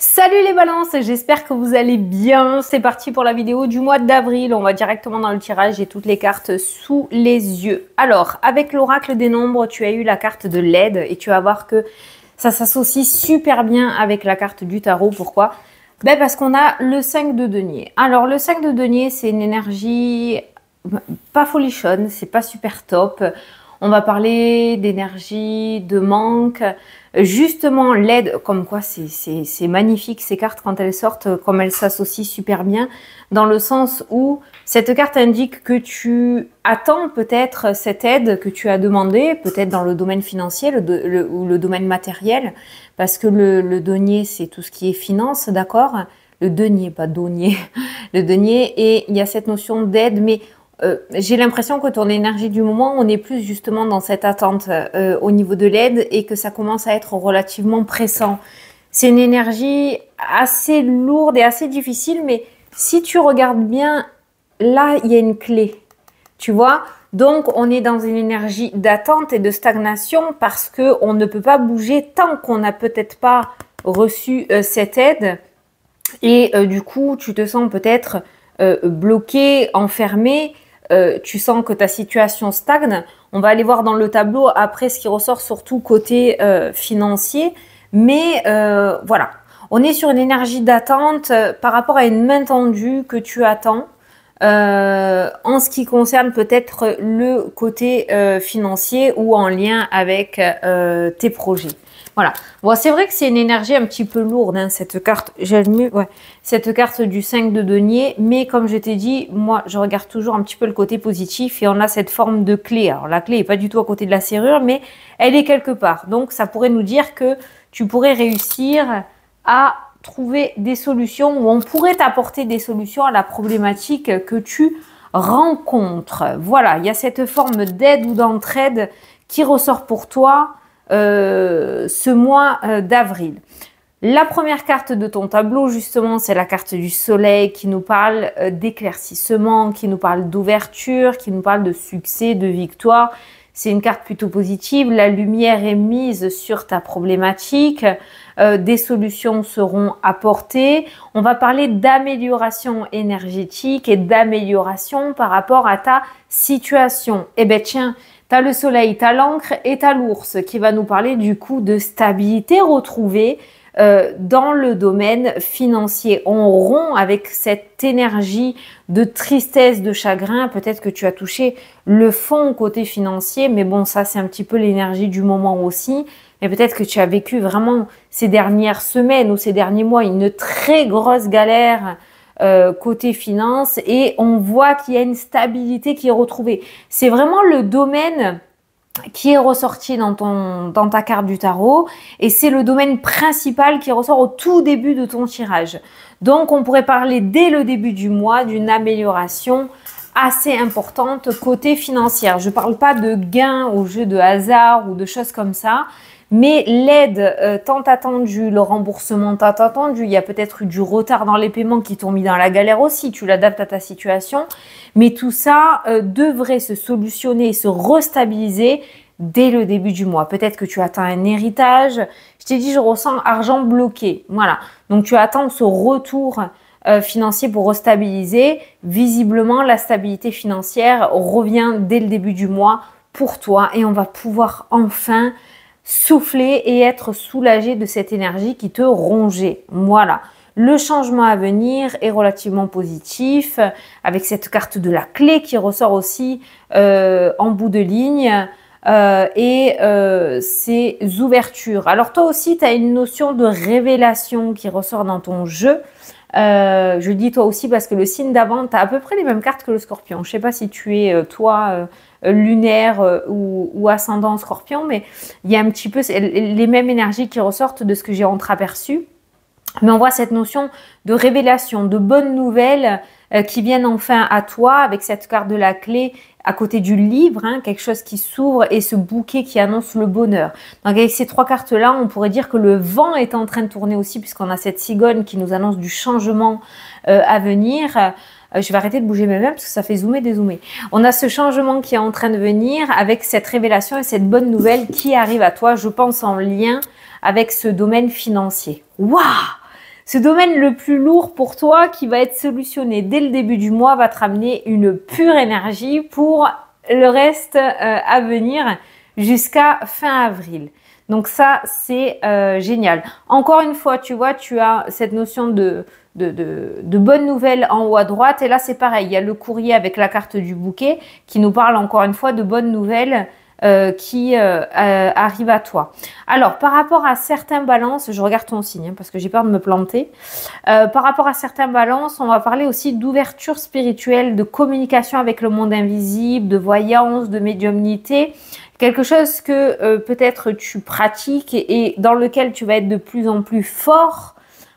Salut les balances, j'espère que vous allez bien. C'est parti pour la vidéo du mois d'avril. On va directement dans le tirage, j'ai toutes les cartes sous les yeux. Alors, avec l'oracle des nombres, tu as eu la carte de l'aide et tu vas voir que ça s'associe super bien avec la carte du tarot. Pourquoi? Ben parce qu'on a le 5 de denier. Alors, le 5 de denier, c'est une énergie pas folichonne, c'est pas super top. On va parler d'énergie, de manque. Justement, l'aide, comme quoi c'est magnifique ces cartes quand elles sortent, comme elles s'associent super bien, dans le sens où cette carte indique que tu attends peut-être cette aide que tu as demandée, peut-être dans le domaine financier ou le domaine matériel, parce que le denier, c'est tout ce qui est finance, d'accord? Le denier, pas denier, le denier, et il y a cette notion d'aide, mais j'ai l'impression que ton énergie du moment, on est plus justement dans cette attente au niveau de l'aide et que ça commence à être relativement pressant. C'est une énergie assez lourde et assez difficile, mais si tu regardes bien, là, il y a une clé, tu vois. Donc, on est dans une énergie d'attente et de stagnation parce qu'on ne peut pas bouger tant qu'on n'a peut-être pas reçu cette aide. Et du coup, tu te sens peut-être bloqué, enfermé. Tu sens que ta situation stagne. On va aller voir dans le tableau après ce qui ressort surtout côté financier. Mais voilà, on est sur une énergie d'attente par rapport à une main tendue que tu attends en ce qui concerne peut-être le côté financier ou en lien avec tes projets. Voilà. Bon, c'est vrai que c'est une énergie un petit peu lourde, hein, cette carte. J'aime mieux, ouais, cette carte du 5 de denier. Mais comme je t'ai dit, moi, je regarde toujours un petit peu le côté positif et on a cette forme de clé. Alors, la clé n'est pas du tout à côté de la serrure, mais elle est quelque part. Donc, ça pourrait nous dire que tu pourrais réussir à trouver des solutions ou on pourrait t'apporter des solutions à la problématique que tu rencontres. Voilà, il y a cette forme d'aide ou d'entraide qui ressort pour toi ce mois d'avril. La première carte de ton tableau, justement, c'est la carte du soleil qui nous parle d'éclaircissement, qui nous parle d'ouverture, qui nous parle de succès, de victoire. C'est une carte plutôt positive. La lumière est mise sur ta problématique. Des solutions seront apportées. On va parler d'amélioration énergétique et d'amélioration par rapport à ta situation. Eh bien, tiens, tu as le soleil, tu as l'encre et tu as l'ours qui va nous parler du coup de stabilité retrouvée dans le domaine financier. On rompt avec cette énergie de tristesse, de chagrin. Peut-être que tu as touché le fond côté financier, mais bon, ça c'est un petit peu l'énergie du moment aussi. Mais peut-être que tu as vécu vraiment ces dernières semaines ou ces derniers mois une très grosse galère côté finance et on voit qu'il y a une stabilité qui est retrouvée. C'est vraiment le domaine qui est ressorti dans ta carte du tarot et c'est le domaine principal qui ressort au tout début de ton tirage. Donc, on pourrait parler dès le début du mois d'une amélioration assez importante côté financière. Je ne parle pas de gains au jeu de hasard ou de choses comme ça, mais l'aide tant attendue, le remboursement tant attendu, il y a peut-être eu du retard dans les paiements qui t'ont mis dans la galère aussi, tu l'adaptes à ta situation, mais tout ça devrait se solutionner et se restabiliser dès le début du mois. Peut-être que tu attends un héritage, je t'ai dit je ressens argent bloqué, voilà, donc tu attends ce retour financier pour restabiliser. Visiblement, la stabilité financière revient dès le début du mois pour toi et on va pouvoir enfin souffler et être soulagé de cette énergie qui te rongeait. Voilà. Le changement à venir est relativement positif avec cette carte de la clé qui ressort aussi en bout de ligne et ces ouvertures. Alors toi aussi, tu as une notion de révélation qui ressort dans ton jeu. Je dis toi aussi parce que le signe d'avant, tu as à peu près les mêmes cartes que le scorpion. Je ne sais pas si tu es toi lunaire ou ascendant scorpion, mais il y a un petit peu les mêmes énergies qui ressortent de ce que j'ai entreaperçu. Mais on voit cette notion de révélation, de bonnes nouvelles qui viennent enfin à toi avec cette carte de la clé à côté du livre, hein, quelque chose qui s'ouvre et ce bouquet qui annonce le bonheur. Donc avec ces trois cartes-là, on pourrait dire que le vent est en train de tourner aussi puisqu'on a cette cigogne qui nous annonce du changement à venir. Je vais arrêter de bouger mes mains parce que ça fait zoomer, dézoomer. On a ce changement qui est en train de venir avec cette révélation et cette bonne nouvelle qui arrive à toi, je pense en lien avec ce domaine financier. Waouh! Ce domaine le plus lourd pour toi qui va être solutionné dès le début du mois va te ramener une pure énergie pour le reste à venir jusqu'à fin avril. Donc ça, c'est génial. Encore une fois, tu vois, tu as cette notion de bonnes nouvelles en haut à droite. Et là, c'est pareil. Il y a le courrier avec la carte du bouquet qui nous parle encore une fois de bonnes nouvelles qui arrivent à toi. Alors, par rapport à certains balances, je regarde ton signe hein, parce que j'ai peur de me planter. Par rapport à certains balances, on va parler aussi d'ouverture spirituelle, de communication avec le monde invisible, de voyance, de médiumnité. Quelque chose que peut-être tu pratiques et dans lequel tu vas être de plus en plus fort.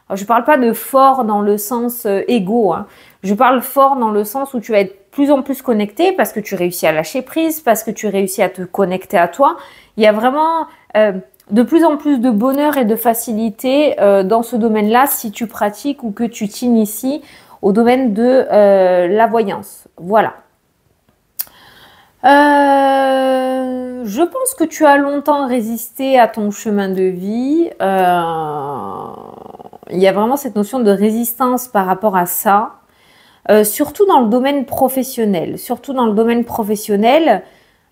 Alors, je ne parle pas de fort dans le sens égo. Hein. Je parle fort dans le sens où tu vas être plus en plus connecté parce que tu réussis à lâcher prise, parce que tu réussis à te connecter à toi. Il y a vraiment de plus en plus de bonheur et de facilité dans ce domaine-là si tu pratiques ou que tu t'inities au domaine de la voyance. Voilà. Je pense que tu as longtemps résisté à ton chemin de vie. Il y a vraiment cette notion de résistance par rapport à ça. Surtout dans le domaine professionnel. Surtout dans le domaine professionnel.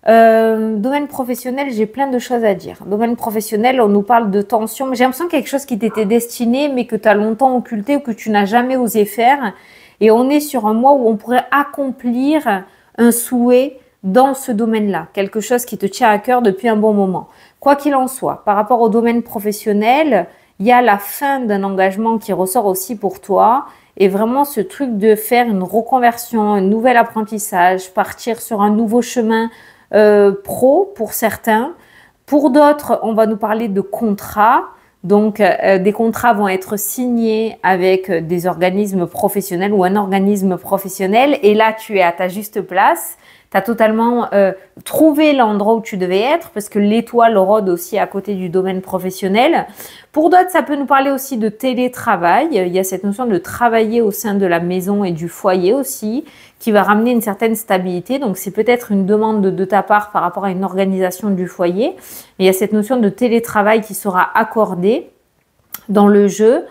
J'ai plein de choses à dire. Domaine professionnel, on nous parle de tension. J'ai l'impression qu'il y a quelque chose qui t'était destiné, mais que tu as longtemps occulté ou que tu n'as jamais osé faire. Et on est sur un mois où on pourrait accomplir un souhait dans ce domaine-là. Quelque chose qui te tient à cœur depuis un bon moment. Quoi qu'il en soit, par rapport au domaine professionnel, il y a la fin d'un engagement qui ressort aussi pour toi. Et vraiment ce truc de faire une reconversion, un nouvel apprentissage, partir sur un nouveau chemin pro pour certains. Pour d'autres, on va nous parler de contrats. Donc, des contrats vont être signés avec des organismes professionnels ou un organisme professionnel. Et là, tu es à ta juste place. Tu as totalement trouvé l'endroit où tu devais être parce que l'étoile rôde aussi à côté du domaine professionnel. Pour d'autres, ça peut nous parler aussi de télétravail. Il y a cette notion de travailler au sein de la maison et du foyer aussi qui va ramener une certaine stabilité. Donc, c'est peut-être une demande de ta part par rapport à une organisation du foyer. Et il y a cette notion de télétravail qui sera accordée dans le jeu.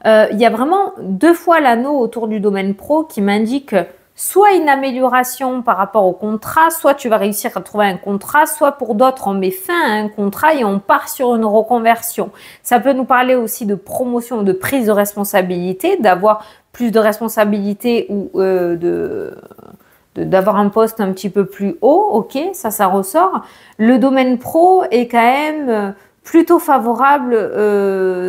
Il y a vraiment 2 fois l'anneau autour du domaine pro qui m'indique soit une amélioration par rapport au contrat, soit tu vas réussir à trouver un contrat, soit pour d'autres, on met fin à un contrat et on part sur une reconversion. Ça peut nous parler aussi de promotion, de prise de responsabilité, d'avoir plus de responsabilité ou d'avoir un poste un petit peu plus haut. Ok, ça ressort. Le domaine pro est quand même plutôt favorable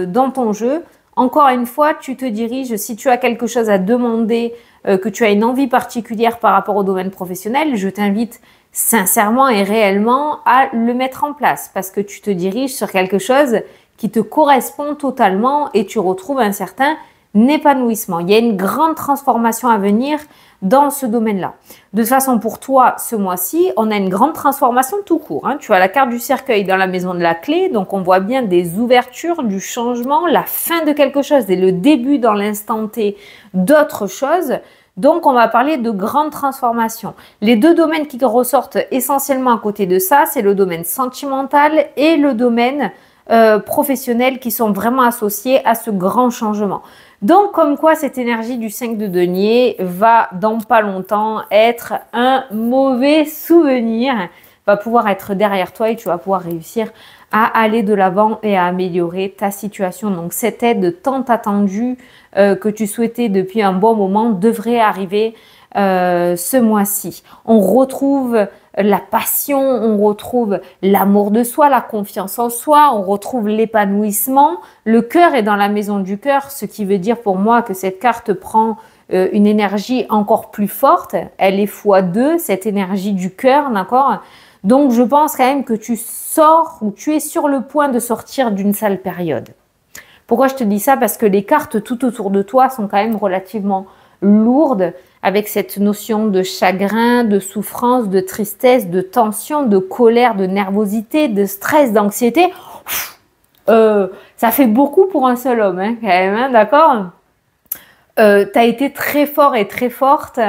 dans ton jeu. Encore une fois, tu te diriges, si tu as quelque chose à demander, que tu as une envie particulière par rapport au domaine professionnel, je t'invite sincèrement et réellement à le mettre en place parce que tu te diriges sur quelque chose qui te correspond totalement et tu retrouves un certain épanouissement. Il y a une grande transformation à venir dans ce domaine-là. De toute façon, pour toi, ce mois-ci, on a une grande transformation tout court. Hein. Tu as la carte du cercueil dans la maison de la clé, donc on voit bien des ouvertures, du changement, la fin de quelque chose et le début dans l'instant T d'autre chose. Donc, on va parler de grande transformation. Les 2 domaines qui ressortent essentiellement à côté de ça, c'est le domaine sentimental et le domaine professionnel qui sont vraiment associés à ce grand changement. Donc, comme quoi cette énergie du 5 de denier va dans pas longtemps être un mauvais souvenir, va pouvoir être derrière toi et tu vas pouvoir réussir à aller de l'avant et à améliorer ta situation. Donc, cette aide tant attendue que tu souhaitais depuis un bon moment devrait arriver ce mois-ci. On retrouve la passion, on retrouve l'amour de soi, la confiance en soi, on retrouve l'épanouissement. Le cœur est dans la maison du cœur, ce qui veut dire pour moi que cette carte prend une énergie encore plus forte. Elle est x2, cette énergie du cœur, d'accord ? Donc, je pense quand même que tu sors ou tu es sur le point de sortir d'une sale période. Pourquoi je te dis ça? Parce que les cartes tout autour de toi sont quand même relativement lourdes avec cette notion de chagrin, de souffrance, de tristesse, de tension, de colère, de nervosité, de stress, d'anxiété. Ça fait beaucoup pour un seul homme, hein, quand même, hein, d'accord? Tu as été très fort et très forte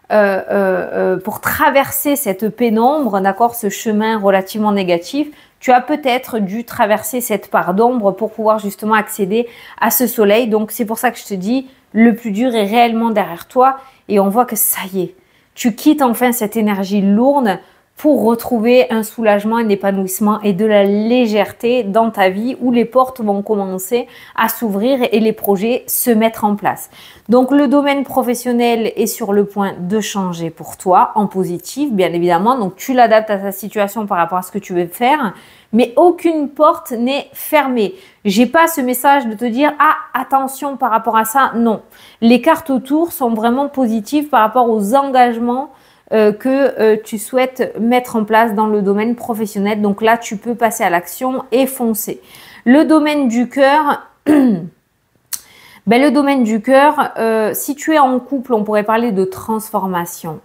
pour traverser cette pénombre, d'accord, ce chemin relativement négatif. tu as peut-être dû traverser cette part d'ombre pour pouvoir justement accéder à ce soleil. Donc, c'est pour ça que je te dis, le plus dur est réellement derrière toi et on voit que ça y est, tu quittes enfin cette énergie lourde pour retrouver un soulagement, un épanouissement et de la légèreté dans ta vie où les portes vont commencer à s'ouvrir et les projets se mettre en place. Donc, le domaine professionnel est sur le point de changer pour toi en positif, bien évidemment. Donc, tu l'adaptes à ta situation par rapport à ce que tu veux faire, mais aucune porte n'est fermée. J'ai pas ce message de te dire « Ah, attention par rapport à ça ». Non, les cartes autour sont vraiment positives par rapport aux engagements que tu souhaites mettre en place dans le domaine professionnel. Donc là, tu peux passer à l'action et foncer. Le domaine du cœur, le domaine du cœur, si tu es en couple, on pourrait parler de transformation.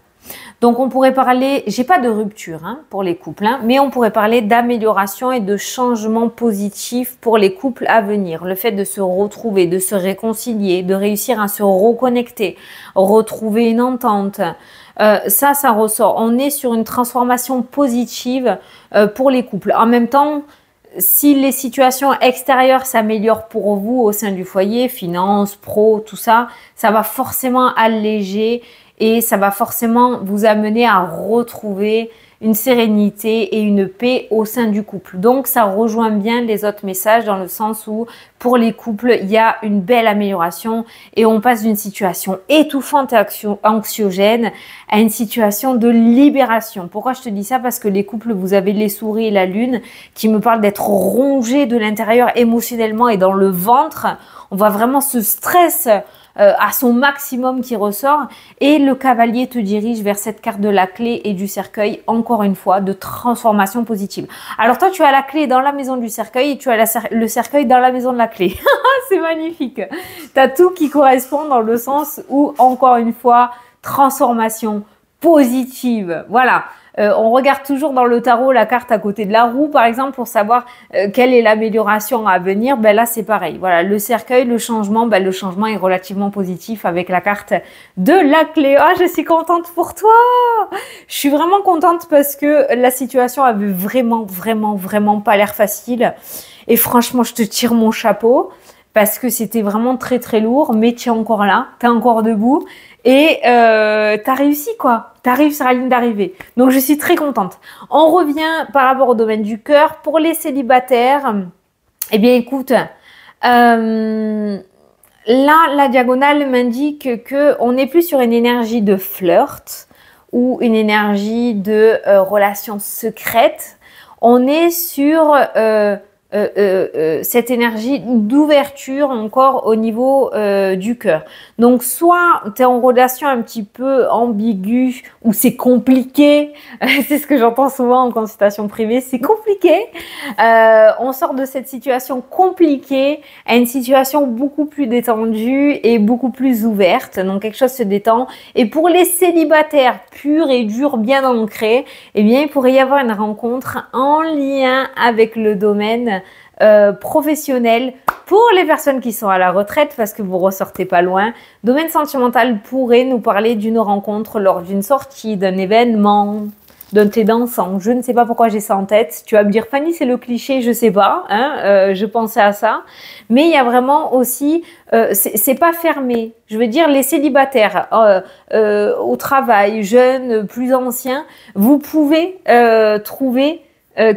Donc, on pourrait parler, j'ai pas de rupture pour les couples, mais on pourrait parler d'amélioration et de changement positif pour les couples à venir. Le fait de se retrouver, de se réconcilier, de réussir à se reconnecter, retrouver une entente, ça ressort. On est sur une transformation positive pour les couples. En même temps, si les situations extérieures s'améliorent pour vous au sein du foyer, finances, pro, tout ça, ça va forcément alléger et ça va forcément vous amener à retrouver une sérénité et une paix au sein du couple. Donc, ça rejoint bien les autres messages dans le sens où pour les couples, il y a une belle amélioration et on passe d'une situation étouffante et anxiogène à une situation de libération. Pourquoi je te dis ça? Parce que les couples, vous avez les souris et la lune qui me parlent d'être rongés de l'intérieur émotionnellement et dans le ventre. On voit vraiment ce stress à son maximum qui ressort et le cavalier te dirige vers cette carte de la clé et du cercueil, encore une fois, de transformation positive. Alors toi, tu as la clé dans la maison du cercueil et tu as le cercueil dans la maison de la clé. C'est magnifique. Tu as tout qui correspond dans le sens où, encore une fois, transformation positive. Voilà. On regarde toujours dans le tarot la carte à côté de la roue, par exemple, pour savoir quelle est l'amélioration à venir. Ben là, c'est pareil. Voilà, le cercueil, le changement est relativement positif avec la carte de la clé. Ah, je suis contente pour toi. Je suis vraiment contente parce que la situation avait vraiment pas l'air facile. Et franchement, je te tire mon chapeau parce que c'était vraiment très lourd, mais tu es encore là, tu es encore debout et tu as réussi quoi. Tu arrives sur la ligne d'arrivée. Donc, je suis très contente. On revient par rapport au domaine du cœur. Pour les célibataires, eh bien, écoute, là, la diagonale m'indique qu'on n'est plus sur une énergie de flirt ou une énergie de relation secrète. On est sur cette énergie d'ouverture encore au niveau du cœur. Donc, soit tu es en relation un petit peu ambiguë ou c'est compliqué, c'est ce que j'entends souvent en consultation privée, c'est compliqué. On sort de cette situation compliquée à une situation beaucoup plus détendue et beaucoup plus ouverte. Donc, quelque chose se détend. Et pour les célibataires purs et durs, bien ancrés, eh bien, il pourrait y avoir une rencontre en lien avec le domaine professionnel pour les personnes qui sont à la retraite parce que vous ressortez pas loin. Domaine sentimental pourrait nous parler d'une rencontre lors d'une sortie, d'un événement, d'un thé dansant. Je ne sais pas pourquoi j'ai ça en tête. Tu vas me dire Fanny, c'est le cliché, je sais pas. Je pensais à ça. Mais il y a vraiment aussi, c'est pas fermé. Je veux dire, les célibataires au travail, jeunes, plus anciens, vous pouvez trouver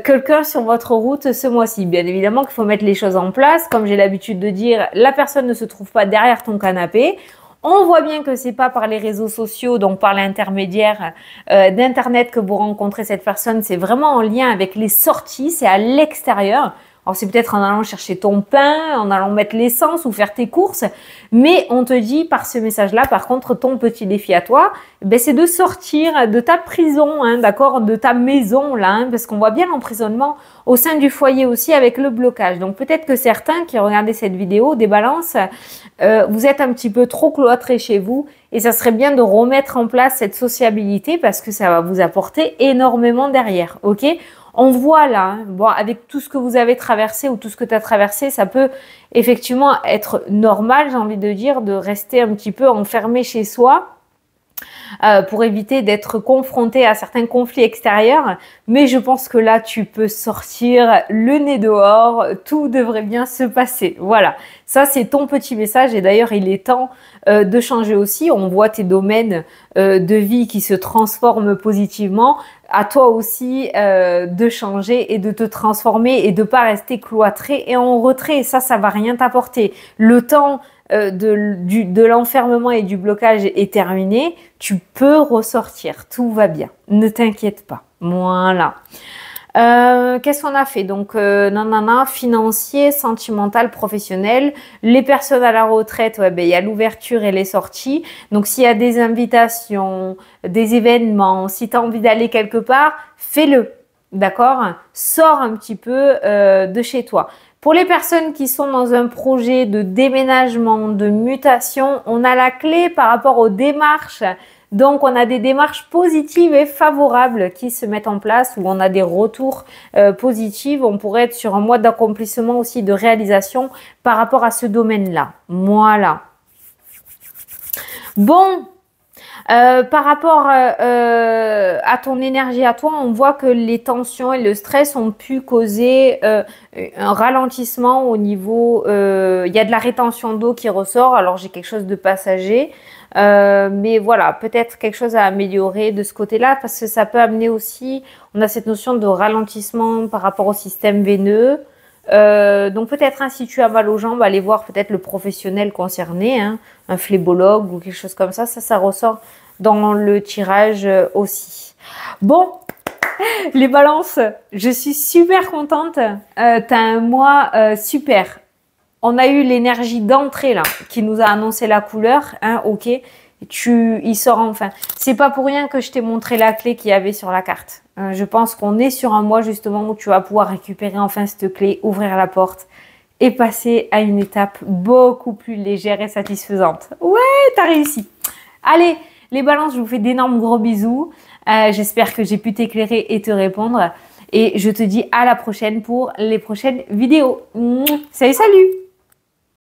quelqu'un sur votre route ce mois-ci. Bien évidemment qu'il faut mettre les choses en place. Comme j'ai l'habitude de dire, la personne ne se trouve pas derrière ton canapé. On voit bien que c'est pas par les réseaux sociaux, donc par l'intermédiaire d'Internet que vous rencontrez cette personne. C'est vraiment en lien avec les sorties, c'est à l'extérieur. Alors, c'est peut-être en allant chercher ton pain, en allant mettre l'essence ou faire tes courses. Mais on te dit par ce message-là, par contre, ton petit défi à toi, ben, c'est de sortir de ta prison, d'accord, de ta maison, là, parce qu'on voit bien l'emprisonnement au sein du foyer aussi avec le blocage. Donc, peut-être que certains qui regardaient cette vidéo, des balances, vous êtes un petit peu trop cloîtrés chez vous et ça serait bien de remettre en place cette sociabilité parce que ça va vous apporter énormément derrière, ok? On voit là, bon, avec tout ce que vous avez traversé ou tout ce que tu as traversé, ça peut effectivement être normal, j'ai envie de dire, de rester un petit peu enfermé chez soi. pour éviter d'être confronté à certains conflits extérieurs. Mais je pense que là, tu peux sortir le nez dehors, tout devrait bien se passer. Voilà, ça c'est ton petit message et d'ailleurs il est temps de changer aussi. On voit tes domaines de vie qui se transforment positivement. À toi aussi de changer et de te transformer et de pas rester cloîtré et en retrait. Ça va rien t'apporter. Le temps de l'enfermement et du blocage est terminé, tu peux ressortir, tout va bien, ne t'inquiète pas. Voilà. Qu'est-ce qu'on a fait? Donc, nanana, financier, sentimental, professionnel. Les personnes à la retraite, ouais, ben, il y a l'ouverture et les sorties. Donc, s'il y a des invitations, des événements, si tu as envie d'aller quelque part, fais-le. D'accord? Sors un petit peu de chez toi. Pour les personnes qui sont dans un projet de déménagement, de mutation, on a la clé par rapport aux démarches. Donc, on a des démarches positives et favorables qui se mettent en place où on a des retours positifs. On pourrait être sur un mois d'accomplissement aussi, de réalisation par rapport à ce domaine-là. Voilà. Bon. Par rapport à ton énergie à toi, on voit que les tensions et le stress ont pu causer un ralentissement au niveau... Il y a de la rétention d'eau qui ressort, alors j'ai quelque chose de passager. Mais voilà, peut-être quelque chose à améliorer de ce côté-là parce que ça peut amener aussi... On a cette notion de ralentissement par rapport au système veineux. Donc peut-être si tu as mal aux jambes, allez voir peut-être le professionnel concerné, hein, un phlébologue ou quelque chose comme ça. Ça ressort dans le tirage aussi. Bon, les balances, je suis super contente. T'as un mois super. On a eu l'énergie d'entrée là qui nous a annoncé la couleur, hein, ok. Il sort enfin. C'est pas pour rien que je t'ai montré la clé qu'il y avait sur la carte. Je pense qu'on est sur un mois justement où tu vas pouvoir récupérer enfin cette clé, ouvrir la porte et passer à une étape beaucoup plus légère et satisfaisante. Ouais, t'as réussi. Allez, les balances, je vous fais d'énormes gros bisous. J'espère que j'ai pu t'éclairer et te répondre. Et je te dis à la prochaine pour les prochaines vidéos. Salut, salut!